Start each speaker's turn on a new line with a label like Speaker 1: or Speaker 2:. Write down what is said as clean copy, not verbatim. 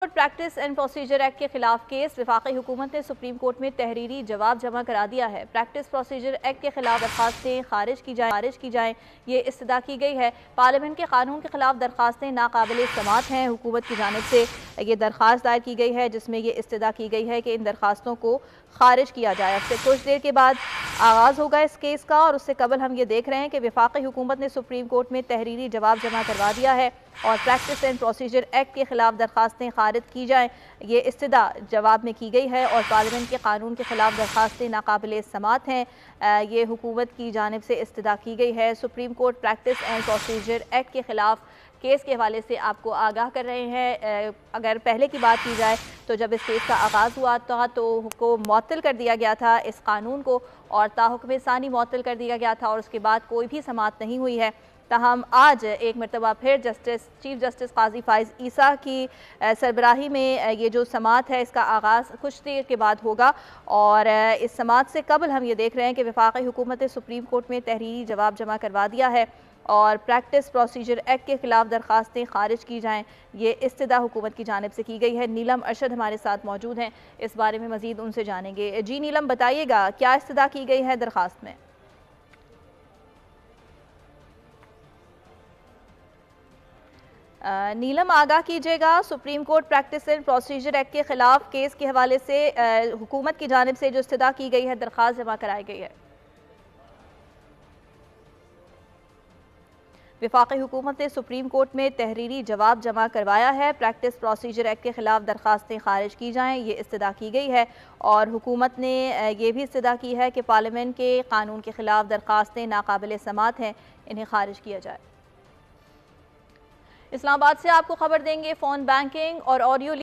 Speaker 1: Court practice and procedure act के खिलाफ case. वफाकी हुकूमत ने सुप्रीम कोर्ट में तहरीरी जवाब जमा करा दिया है। प्रैक्टिस प्रोसीजर एक्ट के खिलाफ दरखास्तें खारिज की जाएं ये इस्तदा की गई है। पार्लियामेंट के कानून के खिलाफ दरखास्तें नाकाबिल समात हैं। हुकूमत की जानिब से ये दरखास्त दायर की गई है जिसमें ये इस्तदा की गई है कि इन दरखास्तों को खारिज किया जाए। अब से कुछ देर के बाद आगाज़ होगा इस केस का, और उससे कबल हम ये देख रहे हैं कि वफाकी हुकूमत ने सुप्रीम कोर्ट में तहरीरी जवाब जमा करवा दिया है और प्रैक्टिस एंड प्रोसीजर एक्ट के खिलाफ दरखास्तें खारिज की जाएं ये इस्तदा जवाब में की गई है। और पार्लियामेंट के कानून के खिलाफ दरखास्तें नाकाबिल समात हैं, ये हुकूमत की जानिब से इस्तदा की गई है। Supreme court practice and procedure act के खिलाफ केस के हवाले से आपको आगाह कर रहे हैं। अगर पहले की बात की जाए तो जब इस केस का आगाज़ हुआ था तो को मुअत्तल कर दिया गया था इस कानून को, और ताहुक्म सानी मुअत्तल कर दिया गया था और उसके बाद कोई भी समाअत नहीं हुई है। ताहम आज एक मरतबा फिर चीफ जस्टिस काजी फाइज ईसा की सरबराही में ये जो समाअत है इसका आगाज़ कुछ देर के बाद होगा। और इस समाअत से कबल हम ये देख रहे हैं कि वफाकी हुकूमत ने सुप्रीम कोर्ट में तहरीरी जवाब जमा करवा दिया है और प्रैक्टिस प्रोसीजर एक्ट के खिलाफ दरखास्तें खारिज की जाएं ये इस्तदा हुकूमत की जानिब से की गई है। नीलम अरशद हमारे साथ मौजूद हैं, इस बारे में मजीद उनसे जानेंगे। जी नीलम, बताइएगा क्या इस्तदा की गई है दरखास्त में? नीलम, आगाह कीजिएगा। Supreme court practice and procedure act के खिलाफ केस के हवाले से हुकूमत की जानिब से जो इस्तदा की गई है, दरखास्त जमा कराई गई है। वफाकी हुकूमत ने सुप्रीम कोर्ट में तहरीरी जवाब जमा करवाया है। प्रैक्टिस प्रोसीजर एक्ट के खिलाफ दरखास्तें खारिज की जाएं ये इस्तदा की गई है। और हुकूमत ने ये भी इस्तदा की है कि पार्लियामेंट के कानून के खिलाफ दरखास्तें नाकाबिल समात हैं, इन्हें खारिज किया जाए। इस्लामाबाद से आपको खबर देंगे फ़ोन बैंकिंग और ऑडियो